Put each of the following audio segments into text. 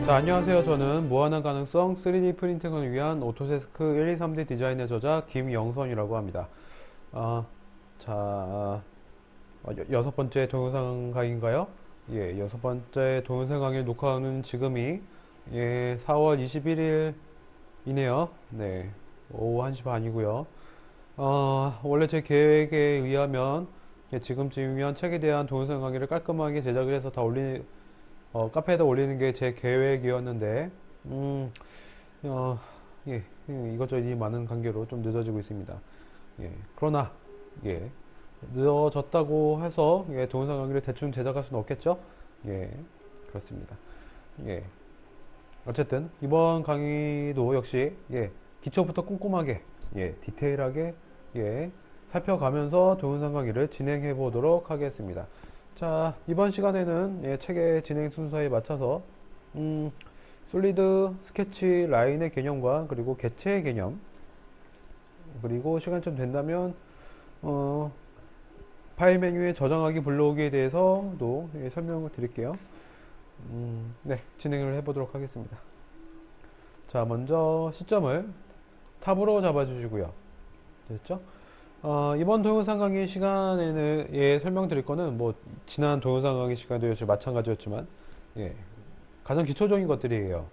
자, 안녕하세요. 저는 무한한 가능성 3D 프린팅을 위한 오토데스크 1, 2, 3D 디자인의 저자 김영선이라고 합니다. 아, 자, 여섯 번째 동영상 강의인가요? 예, 여섯 번째 동영상 강의 녹화하는 지금이 4월 21일이네요. 네, 오후 1시 반이고요. 원래 제 계획에 의하면 지금쯤이면 책에 대한 동영상 강의를 깔끔하게 제작을 해서 다 카페에다 올리는 게 제 계획이었는데, 음, 어, 예, 이것저것 일이 많은 관계로 좀 늦어지고 있습니다. 예, 그러나, 예, 늦어졌다고 해서, 동영상 강의를 대충 제작할 수는 없겠죠? 예, 그렇습니다. 예, 어쨌든, 이번 강의도 역시, 기초부터 꼼꼼하게, 디테일하게, 예, 살펴가면서 동영상 강의를 진행해 보도록 하겠습니다. 자, 이번 시간에는 책의 진행 순서에 맞춰서 솔리드, 스케치, 라인의 개념과 그리고 개체의 개념, 그리고 시간 좀 된다면 어, 파일 메뉴에 저장하기 불러오기에 대해서도 설명을 드릴게요. 네, 진행을 해보도록 하겠습니다. 자, 먼저 시점을 탑으로 잡아주시고요. 됐죠? 이번 동영상 강의 시간에는 설명드릴 거는 뭐 지난 동영상 강의 시간도 역시 마찬가지였지만 가장 기초적인 것들이에요.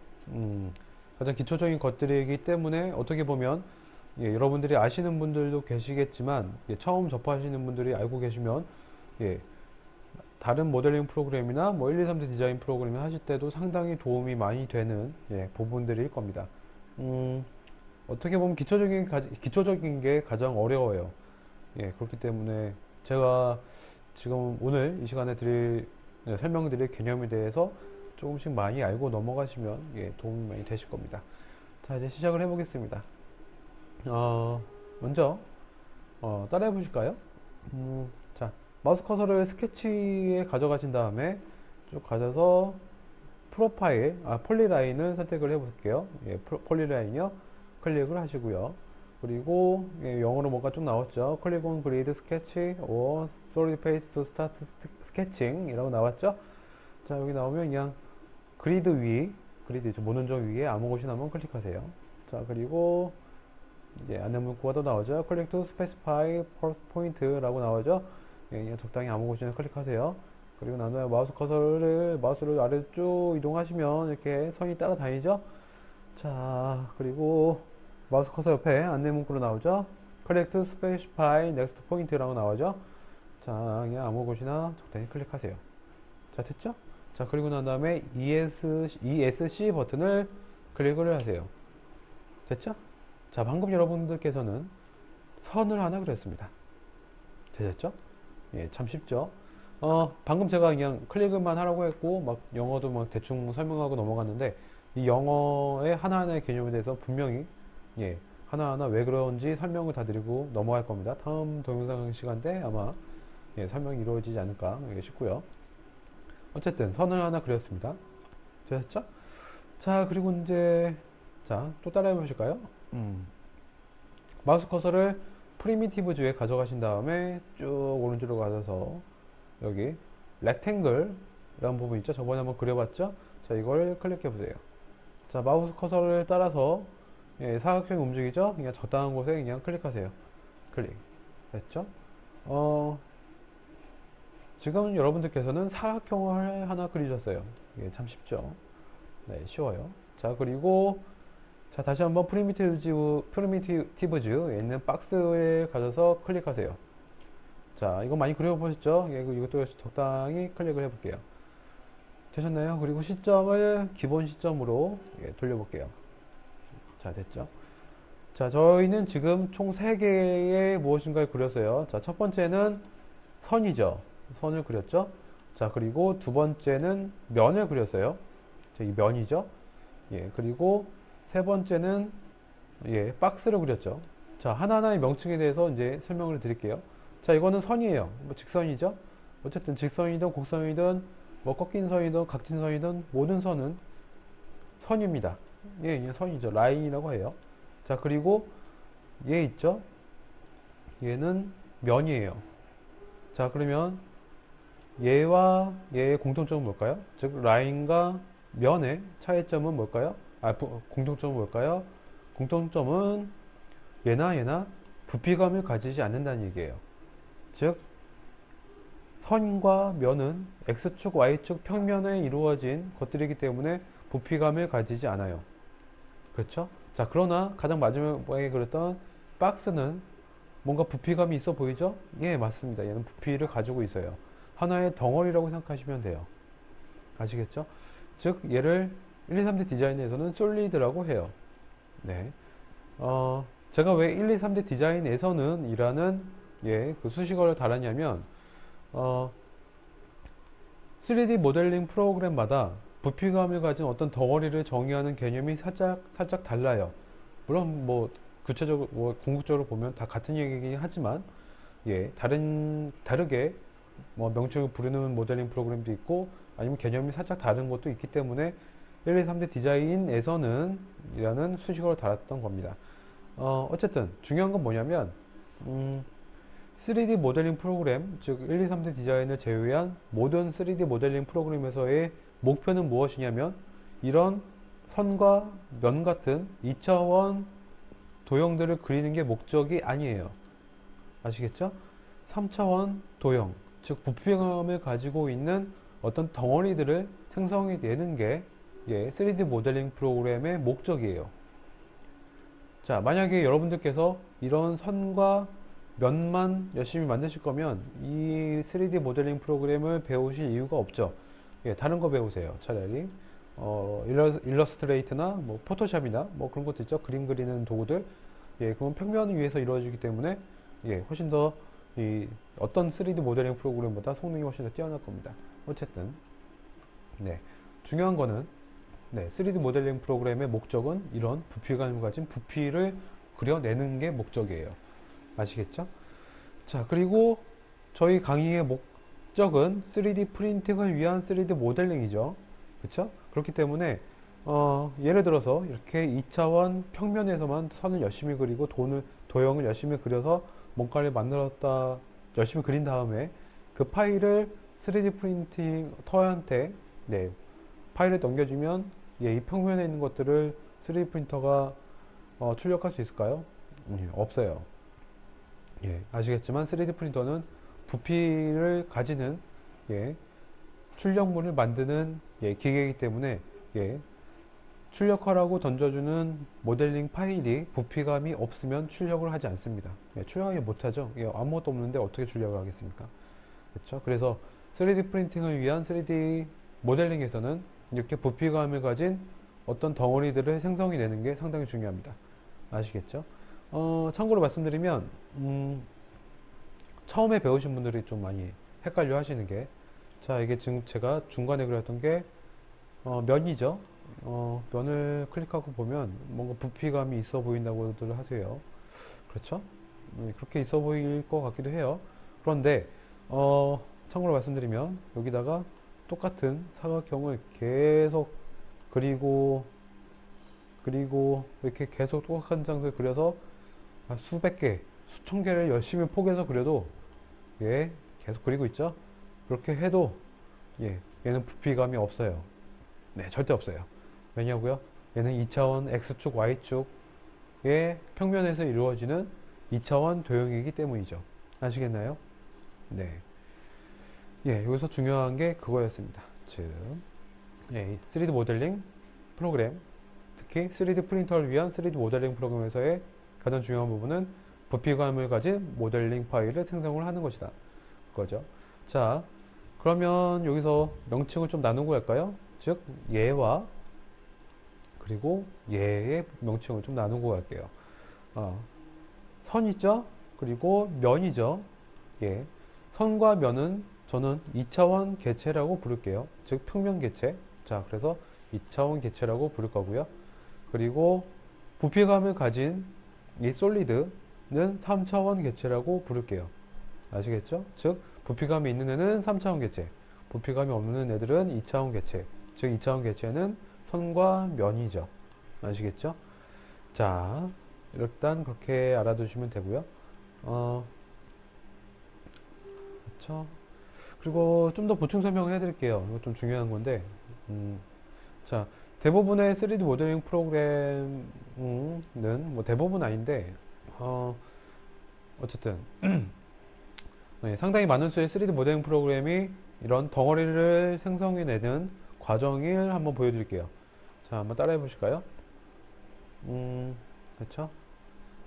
가장 기초적인 것들이기 때문에 어떻게 보면 여러분들이 아시는 분들도 계시겠지만 처음 접하시는 분들이 알고 계시면 다른 모델링 프로그램이나 뭐 1, 2, 3D 디자인 프로그램을 하실 때도 상당히 도움이 많이 되는 부분들일 겁니다. 어떻게 보면 기초적인 게 가장 어려워요. 그렇기 때문에 제가 지금 오늘 이 시간에 설명드릴 개념에 대해서 조금씩 많이 알고 넘어가시면 도움이 많이 되실 겁니다. 자, 이제 시작을 해보겠습니다. 먼저 따라해 보실까요? 자, 마우스 커서를 스케치에 가져가신 다음에 쭉 가져서 폴리라인을 선택을 해볼게요. 폴리라인이요. 클릭을 하시고요. 그리고 영어로 뭔가 좀 나왔죠. 클릭 온 그리드 스케치 or solid face to start sketching 이라고 나왔죠. 자, 여기 나오면 그냥 그리드 모눈점 위에 아무 곳이나 한번 클릭하세요. 자, 그리고 이제 안내 문구가 또 나오죠. 클릭 to specify first point라고 나오죠. 그냥 적당히 아무 곳이나 클릭하세요. 그리고 난 다음에 마우스를 아래로 쭉 이동하시면 이렇게 선이 따라다니죠. 자, 그리고 마우스 커서 옆에 안내 문구로 나오죠. Click to specify next point라고 나오죠. 자, 그냥 아무 곳이나 적당히 클릭하세요. 자, 됐죠? 자, 그리고 난 다음에 ESC 버튼을 클릭을 하세요. 됐죠? 자, 방금 여러분들께서는 선을 하나 그렸습니다. 되셨죠? 참 쉽죠? 방금 제가 그냥 클릭만 하라고 했고, 막 영어도 막 대충 설명하고 넘어갔는데, 이 영어의 하나하나의 개념에 대해서 분명히 하나하나 왜 그런지 설명을 다 드리고 넘어갈 겁니다. 다음 동영상 시간 때 아마 설명이 이루어지지 않을까 싶고요. 어쨌든 선을 하나 그렸습니다. 되셨죠? 자, 그리고 이제 또 따라해 보실까요? 마우스 커서를 프리미티브 뷰에 가져가신 다음에 쭉 오른쪽으로 가셔서 여기 렉탱글 이런 부분 있죠? 저번에 한번 그려봤죠? 자, 이걸 클릭해 보세요. 자, 마우스 커서를 따라서 사각형이 움직이죠? 그냥 적당한 곳에 그냥 클릭하세요. 클릭. 됐죠? 지금 여러분들께서는 사각형을 하나 그리셨어요. 이게 참 쉽죠? 네, 쉬워요. 자, 그리고 다시 한번 프리미티브 뷰에 있는 박스에 가셔서 클릭하세요. 자, 이거 많이 그려보셨죠? 이것도 적당히 클릭을 해볼게요. 되셨나요? 그리고 시점을 기본 시점으로 돌려볼게요. 자, 됐죠? 자, 저희는 지금 총 3개의 무엇인가를 그렸어요. 자, 첫 번째는 선이죠. 선을 그렸죠? 자, 그리고 두 번째는 면을 그렸어요. 자, 이 면이죠? 그리고 세 번째는 박스를 그렸죠. 자, 하나하나의 명칭에 대해서 이제 설명을 드릴게요. 자, 이거는 선이에요. 뭐 직선이죠? 어쨌든 직선이든 곡선이든 뭐 꺾인 선이든 각진 선이든 모든 선은 선입니다. 얘 선이죠. 라인이라고 해요. 자, 그리고 얘 있죠? 얘는 면이에요. 자, 그러면 얘와 얘의 공통점은 뭘까요? 즉 라인과 면의 차이점은 뭘까요? 공통점은 뭘까요? 공통점은 얘나 부피감을 가지지 않는다는 얘기예요. 즉, 선과 면은 X축, Y축 평면에 이루어진 것들이기 때문에 부피감을 가지지 않아요. 그렇죠? 자, 그러나 가장 마지막에 그렸던 박스는 뭔가 부피감이 있어 보이죠? 예, 맞습니다. 얘는 부피를 가지고 있어요. 하나의 덩어리라고 생각하시면 돼요. 아시겠죠? 즉, 얘를 1, 2, 3D 디자인에서는 솔리드라고 해요. 네. 제가 왜 1, 2, 3D 디자인에서는 이라는 그 수식어를 달았냐면 3D 모델링 프로그램마다 부피감을 가진 어떤 덩어리를 정의하는 개념이 살짝 달라요. 물론 뭐 구체적으로 궁극적으로 보면 다 같은 얘기긴 하지만 다르게 뭐 명칭을 부르는 모델링 프로그램도 있고 아니면 개념이 살짝 다른 것도 있기 때문에 1, 2, 3D 디자인에서는 이라는 수식어를 달았던 겁니다. 어쨌든 중요한 건 뭐냐면 3D 모델링 프로그램, 즉 1, 2, 3D 디자인을 제외한 모든 3D 모델링 프로그램에서의 목표는 무엇이냐면 이런 선과 면 같은 2차원 도형들을 그리는 게 목적이 아니에요. 아시겠죠? 3차원 도형, 즉 부피감을 가지고 있는 어떤 덩어리들을 생성해내는 게 3D 모델링 프로그램의 목적이에요. 자, 만약에 여러분들께서 이런 선과 면만 열심히 만드실 거면 이 3D 모델링 프로그램을 배우실 이유가 없죠. 다른 거 배우세요. 차라리 일러스트레이트나 뭐 포토샵이나 뭐 그런 것도 있죠. 그림 그리는 도구들. 그건 평면 위에서 이루어지기 때문에 훨씬 더 어떤 3D 모델링 프로그램보다 성능이 훨씬 더 뛰어날 겁니다. 어쨌든 중요한 거는 3D 모델링 프로그램의 목적은 이런 부피감을 가진 부피를 그려내는 게 목적이에요. 아시겠죠? 자, 그리고 저희 강의의 목적은 3D 프린팅을 위한 3D 모델링이죠. 그렇죠? 그렇기 때문에 예를 들어서 이렇게 2차원 평면에서만 선을 열심히 그리고 도형을 열심히 그려서 뭔가를 만들었다 열심히 그린 다음에 그 파일을 3D 프린팅 터한테 파일을 넘겨주면 이 평면에 있는 것들을 3D 프린터가 출력할 수 있을까요? 없어요. 아시겠지만 3D 프린터는 부피를 가지는 출력물을 만드는 기계이기 때문에 출력하라고 던져주는 모델링 파일이 부피감이 없으면 출력을 하지 않습니다. 출력하기 못하죠. 아무것도 없는데 어떻게 출력을 하겠습니까? 그렇죠? 그래서 3D 프린팅을 위한 3D 모델링에서는 이렇게 부피감을 가진 어떤 덩어리들을 생성해내는 게 상당히 중요합니다. 아시겠죠? 참고로 말씀드리면 처음에 배우신 분들이 좀 많이 헷갈려 하시는 게, 자, 이게 지금 제가 중간에 그렸던 게 면이죠. 면을 클릭하고 보면 뭔가 부피감이 있어 보인다고들 하세요. 그렇죠? 그렇게 있어 보일 것 같기도 해요. 그런데 참고로 말씀드리면 여기다가 똑같은 사각형을 계속 그리고 이렇게 계속 똑같은 장소에 그려서 수백 개, 수천 개를 열심히 포개서 그려도 계속 그리고 있죠. 그렇게 해도 얘는 부피감이 없어요. 절대 없어요. 왜냐고요? 얘는 2차원 X축, Y축의 평면에서 이루어지는 2차원 도형이기 때문이죠. 아시겠나요? 여기서 중요한 게 그거였습니다. 즉, 3D 모델링 프로그램, 특히 3D 프린터를 위한 3D 모델링 프로그램에서의 가장 중요한 부분은 부피감을 가진 모델링 파일을 생성을 하는 것이다. 그거죠. 자, 그러면 여기서 명칭을 좀 나누고 갈까요? 즉, 얘와 그리고 얘의 명칭을 좀 나누고 갈게요. 선 있죠? 그리고 면이죠? 선과 면은 저는 2차원 개체라고 부를게요. 즉, 평면 개체. 자, 그래서 2차원 개체라고 부를 거고요. 그리고 부피감을 가진 이 솔리드는 3차원 개체라고 부를게요. 아시겠죠? 즉, 부피감이 있는 애는 3차원 개체, 부피감이 없는 애들은 2차원 개체. 즉, 2차원 개체는 선과 면이죠. 아시겠죠? 자, 일단 그렇게 알아두시면 되고요. 그렇죠? 그리고 좀 더 보충 설명을 해드릴게요. 이거 좀 중요한 건데, 자, 대부분의 3D 모델링 프로그램은 뭐 대부분 아닌데 어쨌든 네, 상당히 많은 수의 3D 모델링 프로그램이 이런 덩어리를 생성해내는 과정을 한번 보여드릴게요. 자, 한번 따라해 보실까요? 그렇죠?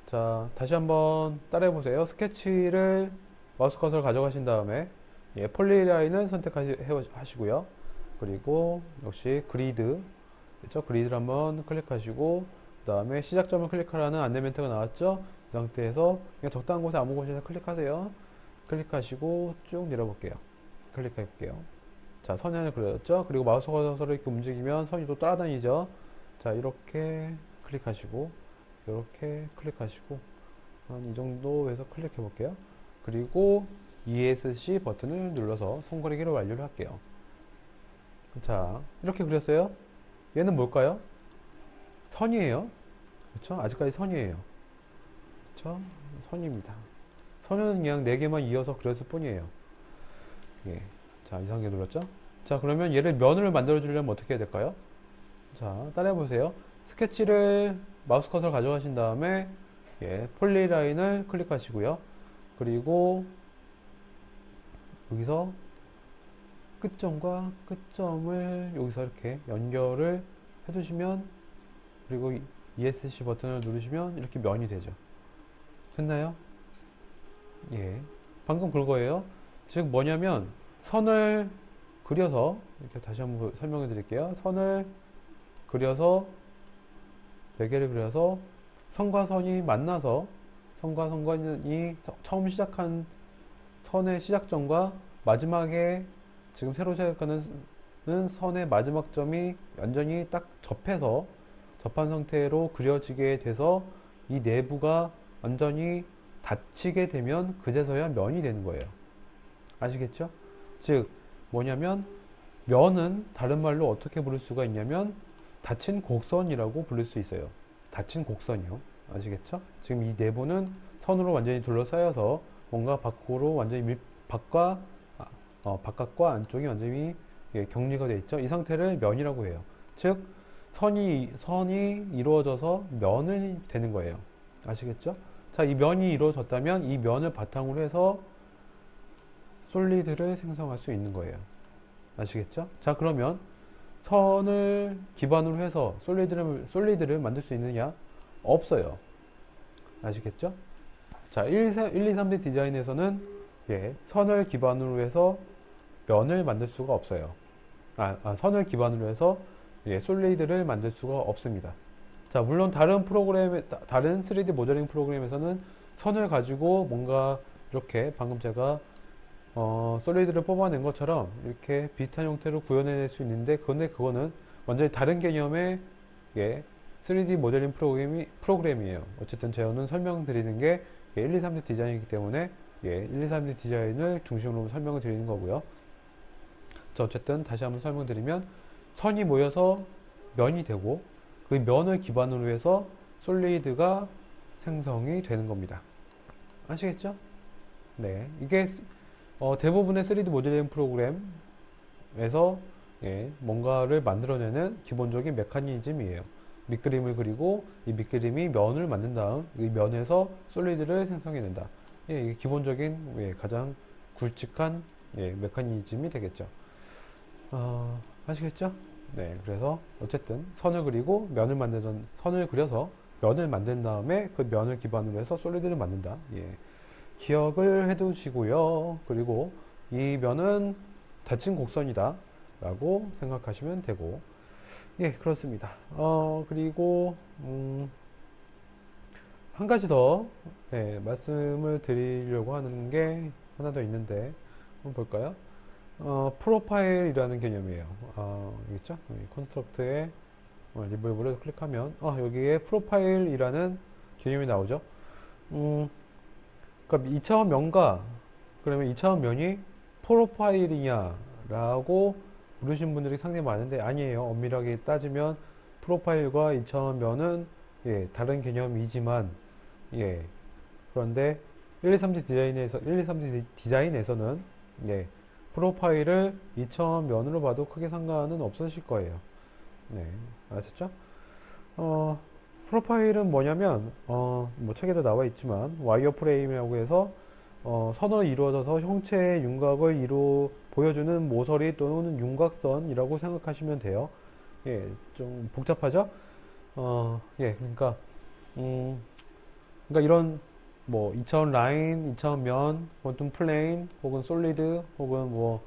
자, 다시 한번 따라해 보세요. 스케치를 마우스 커서를 가져가신 다음에 폴리라인을 선택하시고요. 그리고 역시 그리드, 그렇죠? 그리드를 한번 클릭하시고 그 다음에 시작점을 클릭하라는 안내 멘트가 나왔죠? 이 상태에서 그냥 적당한 곳에 아무 곳이나 클릭하세요. 클릭하시고 쭉 내려볼게요. 클릭해 볼게요. 자, 선이 하나 그려졌죠? 그리고 마우스 커서를 이렇게 움직이면 선이 또 따라다니죠? 자, 이렇게 클릭하시고 이렇게 클릭하시고 한 이 정도 해서 클릭해 볼게요. 그리고 ESC 버튼을 눌러서 손그리기를 완료를 할게요. 자, 이렇게 그렸어요. 얘는 뭘까요? 선이에요. 그렇죠? 아직까지 선이에요. 그렇죠? 선입니다. 선은 그냥 4개만 이어서 그렸을 뿐이에요. 예. 자, 이상하게 눌렀죠? 자, 그러면 얘를 면을 만들어 주려면 어떻게 해야 될까요? 자, 따라해 보세요. 스케치를 마우스 커서를 가져가신 다음에 폴리라인을 클릭하시고요. 그리고 여기서 끝점과 끝점을 여기서 이렇게 연결을 해주시면, 그리고 ESC 버튼을 누르시면 이렇게 면이 되죠. 됐나요? 예. 방금 그거예요. 즉 뭐냐면 선을 그려서, 이렇게 다시 한번 설명해 드릴게요. 선을 그려서 4개를 그려서 선과 선이 만나서 선과 선이 처음 시작한 선의 시작점과 마지막에 지금 새로 시작하는 선의 마지막 점이 완전히 딱 접한 상태로 그려지게 돼서 이 내부가 완전히 닫히게 되면 그제서야 면이 되는 거예요. 아시겠죠? 즉 뭐냐면 면은 다른 말로 어떻게 부를 수가 있냐면 닫힌 곡선이라고 부를 수 있어요. 닫힌 곡선이요. 아시겠죠? 지금 이 내부는 선으로 완전히 둘러싸여서 뭔가 밖으로 완전히 바깥과 안쪽이 완전히 격리가 되어 있죠. 이 상태를 면이라고 해요. 즉 선이 이루어져서 면이 되는 거예요. 아시겠죠? 자, 이 면이 이루어졌다면 이 면을 바탕으로 해서 솔리드를 생성할 수 있는 거예요. 아시겠죠? 자, 그러면 선을 기반으로 해서 솔리드를 만들 수 있느냐? 없어요. 아시겠죠? 자, 1, 2, 3D 디자인에서는 선을 기반으로 해서 면을 만들 수가 없어요. 선을 기반으로 해서 솔리드를 만들 수가 없습니다. 자, 물론 다른 3D 모델링 프로그램에서는 선을 가지고 뭔가 이렇게 방금 제가 솔리드를 뽑아낸 것처럼 이렇게 비슷한 형태로 구현해낼 수 있는데, 그거는 완전히 다른 개념의 3D 모델링 프로그램이에요. 어쨌든 저는 설명드리는 게 1, 2, 3D 디자인이기 때문에 1, 2, 3D 디자인을 중심으로 설명을 드리는 거고요. 자, 어쨌든 다시 한번 설명드리면 선이 모여서 면이 되고 그 면을 기반으로 해서 솔리드가 생성이 되는 겁니다. 아시겠죠? 네, 이게 대부분의 3D 모델링 프로그램에서 뭔가를 만들어내는 기본적인 메커니즘이에요. 밑그림을 그리고 이 밑그림이 면을 만든 다음 이 면에서 솔리드를 생성해낸다. 이게 기본적인 가장 굵직한 메커니즘이 되겠죠. 아시겠죠? 네, 그래서 어쨌든 선을 그려서 면을 만든 다음에 그 면을 기반으로 해서 솔리드를 만든다. 기억을 해 두시고요. 그리고 이 면은 닫힌 곡선이다 라고 생각하시면 되고, 그렇습니다. 그리고 한 가지 더 말씀을 드리려고 하는 게 하나 더 있는데 한번 볼까요? 프로파일이라는 개념이에요. 여기 있죠? 컨스트럭트에 리볼브를 클릭하면 여기에 프로파일이라는 개념이 나오죠. 그러니까 2차원 면과, 그러면 2차원 면이 프로파일이냐라고 물으신 분들이 상당히 많은데 아니에요. 엄밀하게 따지면 프로파일과 2차원 면은 다른 개념이지만 그런데 1, 2, 3D 디자인에서는 프로파일을 2차원 면으로 봐도 크게 상관은 없으실 거예요. 네, 아셨죠? 프로파일은 뭐냐면, 뭐 책에도 나와 있지만, 와이어프레임이라고 해서, 선으로 이루어져서 형체의 윤곽을 보여주는 모서리 또는 윤곽선이라고 생각하시면 돼요. 예, 좀 복잡하죠? 예, 음, 그러니까 이런, 뭐, 2차원 라인, 2차원 면, 혹은 플레인, 혹은 솔리드, 혹은 뭐,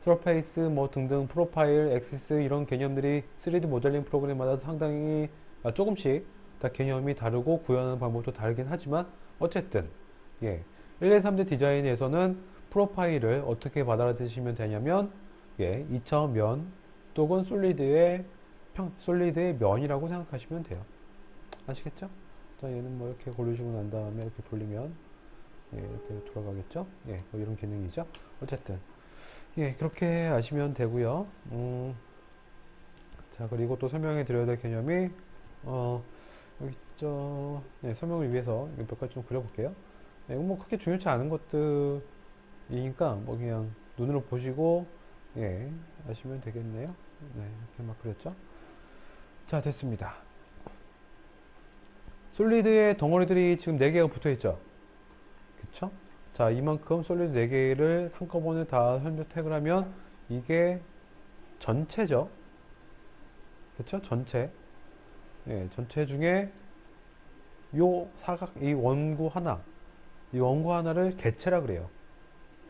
서페이스, 뭐 등등 프로파일, 엑시스 이런 개념들이 3D 모델링 프로그램마다 상당히 조금씩 다 개념이 다르고 구현하는 방법도 다르긴 하지만 어쨌든 예, 1대 3D 디자인에서는 프로파일을 어떻게 받아들이시면 되냐면 예, 2차원 면 또는 솔리드의 면이라고 생각하시면 돼요. 아시겠죠? 자, 얘는 뭐 이렇게 고르시고 난 다음에 이렇게 돌리면 예, 이렇게 돌아가겠죠? 예, 뭐 이런 기능이죠. 어쨌든 예, 그렇게 아시면 되고요. 자, 그리고 또 설명해 드려야 될 개념이 여기 있죠. 네, 설명을 위해서 몇 가지 좀 그려볼게요. 네, 뭐 크게 중요치 않은 것들이니까 뭐 그냥 눈으로 보시고 예, 아시면 되겠네요. 네, 이렇게 막 그렸죠. 자, 됐습니다. 솔리드의 덩어리들이 지금 4개가 붙어 있죠. 그쵸? 자, 이만큼 솔리드 4개를 한꺼번에 다 선택을 하면 이게 전체죠. 그쵸? 전체. 예, 전체 중에 이 원구 하나를 개체라 그래요.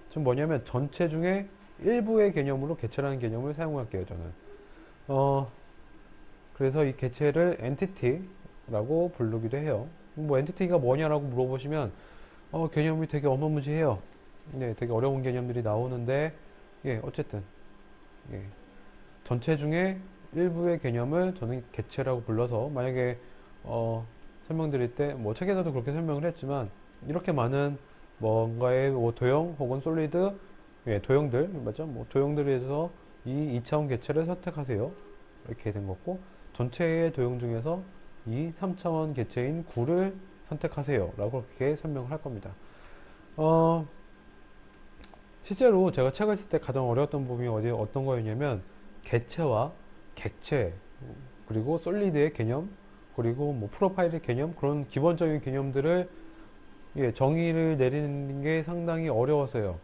지금 뭐냐면 전체 중에 일부의 개념으로 개체라는 개념을 사용할게요, 저는. 어, 그래서 이 개체를 엔티티라고 부르기도 해요. 뭐 엔티티가 뭐냐라고 물어보시면 개념이 되게 어마무지해요. 네, 되게 어려운 개념들이 나오는데 예, 어쨌든 예, 전체 중에 일부의 개념을 저는 개체라고 불러서 만약에 설명드릴 때 뭐 책에서도 그렇게 설명을 했지만 이렇게 많은 뭔가의 뭐 도형 혹은 솔리드 예, 도형들 맞죠? 뭐 도형들에서 이 2차원 개체를 선택하세요. 이렇게 된 거고 전체의 도형 중에서 이 3차원 개체인 구를 선택하세요. 라고 그렇게 설명을 할 겁니다. 실제로 제가 책을 쓸 때 가장 어려웠던 부분이 어떤 거였냐면 개체와 객체 그리고 솔리드의 개념 그리고 뭐 프로파일의 개념 그런 기본적인 개념들을 예, 정의를 내리는 게 상당히 어려웠어요.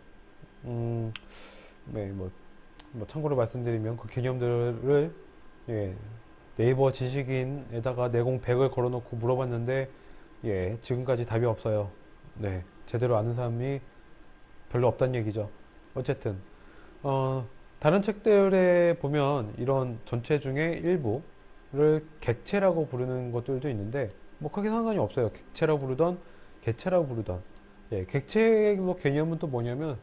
네, 뭐 참고로 말씀드리면 그 개념들을 예, 네이버 지식인에다가 내공 100을 걸어놓고 물어봤는데 예, 지금까지 답이 없어요. 네, 제대로 아는 사람이 별로 없단 얘기죠. 어쨌든 다른 책들에 보면 이런 전체 중에 일부를 객체라고 부르는 것들도 있는데 뭐 크게 상관이 없어요. 객체라고 부르던 개체라고 부르던 예, 객체의 개념은 또 뭐냐면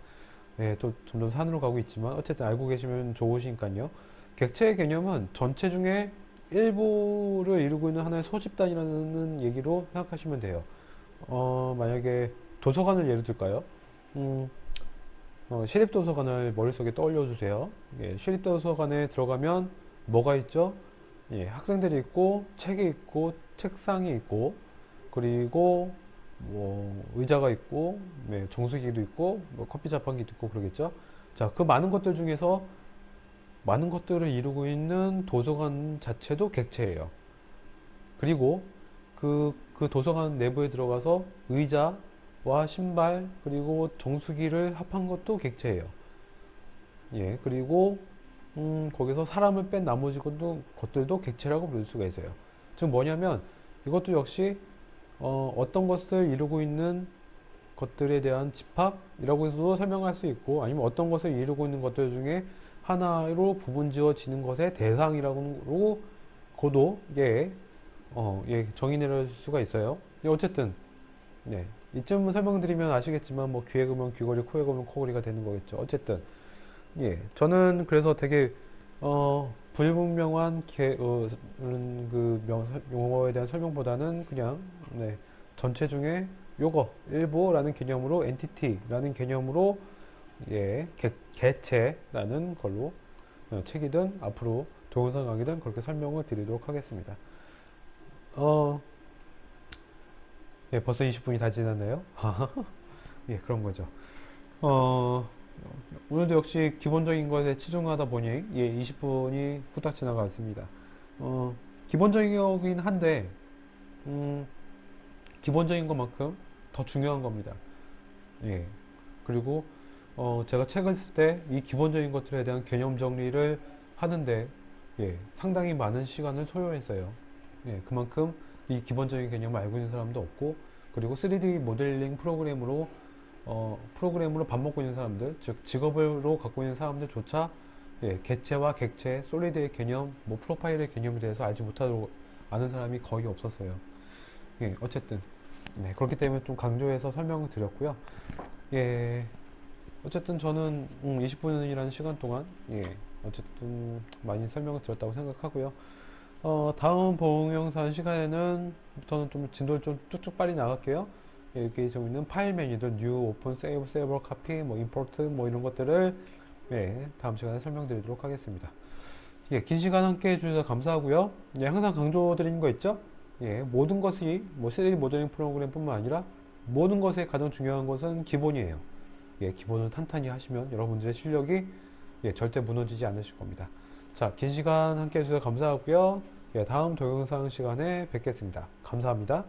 예, 또 점점 산으로 가고 있지만 어쨌든 알고 계시면 좋으시니까요. 객체의 개념은 전체 중에 일부를 이루고 있는 하나의 소집단이라는 얘기로 생각하시면 돼요. 만약에 도서관을 예를 들까요? 음, 시립도서관을 머릿속에 떠올려 주세요. 예, 시립도서관에 들어가면 뭐가 있죠? 예, 학생들이 있고, 책이 있고, 책상이 있고, 그리고 뭐 의자가 있고, 네, 정수기도 있고, 뭐 커피 자판기도 있고 그러겠죠? 자, 그 많은 것들 중에서 많은 것들을 이루고 있는 도서관 자체도 객체예요. 그리고 그 도서관 내부에 들어가서 의자와 신발 그리고 정수기를 합한 것도 객체예요. 예, 그리고 거기서 사람을 뺀 나머지 것들도 객체라고 부를 수가 있어요. 즉 뭐냐면 이것도 역시 어떤 것을 이루고 있는 것들에 대한 집합이라고 해서도 설명할 수 있고 아니면 어떤 것을 이루고 있는 것들 중에 하나로 부분 지어지는 것의 대상이라고 고도 예, 예, 정의 내릴 수가 있어요. 예, 어쨌든 네, 이쯤 설명드리면 아시겠지만 뭐 귀에 그면 귀걸이, 코에 그면 코걸이가 되는 거겠죠. 어쨌든 예, 저는 그래서 되게 불분명한 용어에 대한 설명보다는 그냥 네, 전체 중에 요거 일부라는 개념으로 엔티티라는 개념으로 예, 개체라는 걸로 책이든 앞으로 동영상 강의든 그렇게 설명을 드리도록 하겠습니다. 예, 벌써 20분이 다 지났네요. 예, 그런 거죠. 오늘도 역시 기본적인 것에 치중하다 보니 예, 20분이 후딱 지나갔습니다. 기본적이긴 한데, 음, 기본적인 것만큼 더 중요한 겁니다. 예. 그리고, 제가 책을 쓸 때 이 기본적인 것들에 대한 개념 정리를 하는데, 예, 상당히 많은 시간을 소요했어요. 예, 그만큼 이 기본적인 개념을 알고 있는 사람도 없고, 그리고 3D 모델링 프로그램으로 밥 먹고 있는 사람들, 즉 직업으로 갖고 있는 사람들조차 예, 객체와 객체, 솔리드의 개념, 뭐 프로파일의 개념에 대해서 알지 못하고 아는 사람이 거의 없었어요. 예, 어쨌든 네, 그렇기 때문에 좀 강조해서 설명을 드렸고요. 예, 어쨌든 저는 20분이라는 시간 동안 예, 어쨌든 많이 설명을 드렸다고 생각하고요. 다음 동영상 시간에는 부터는 좀 진도를 좀 쭉쭉 빨리 나갈게요. 예, 여기 좀 있는 파일 메뉴들, new, open, save, several, copy, 뭐 import, 뭐 이런 것들을 예, 다음 시간에 설명드리도록 하겠습니다. 예, 긴 시간 함께 해주셔서 감사하고요. 예, 항상 강조드리는 거 있죠? 예, 모든 것이 뭐 3D 모델링 프로그램뿐만 아니라 모든 것에 가장 중요한 것은 기본이에요. 예, 기본을 탄탄히 하시면 여러분들의 실력이 예, 절대 무너지지 않으실 겁니다. 자, 긴 시간 함께 해주셔서 감사하고요. 예, 다음 동영상 시간에 뵙겠습니다. 감사합니다.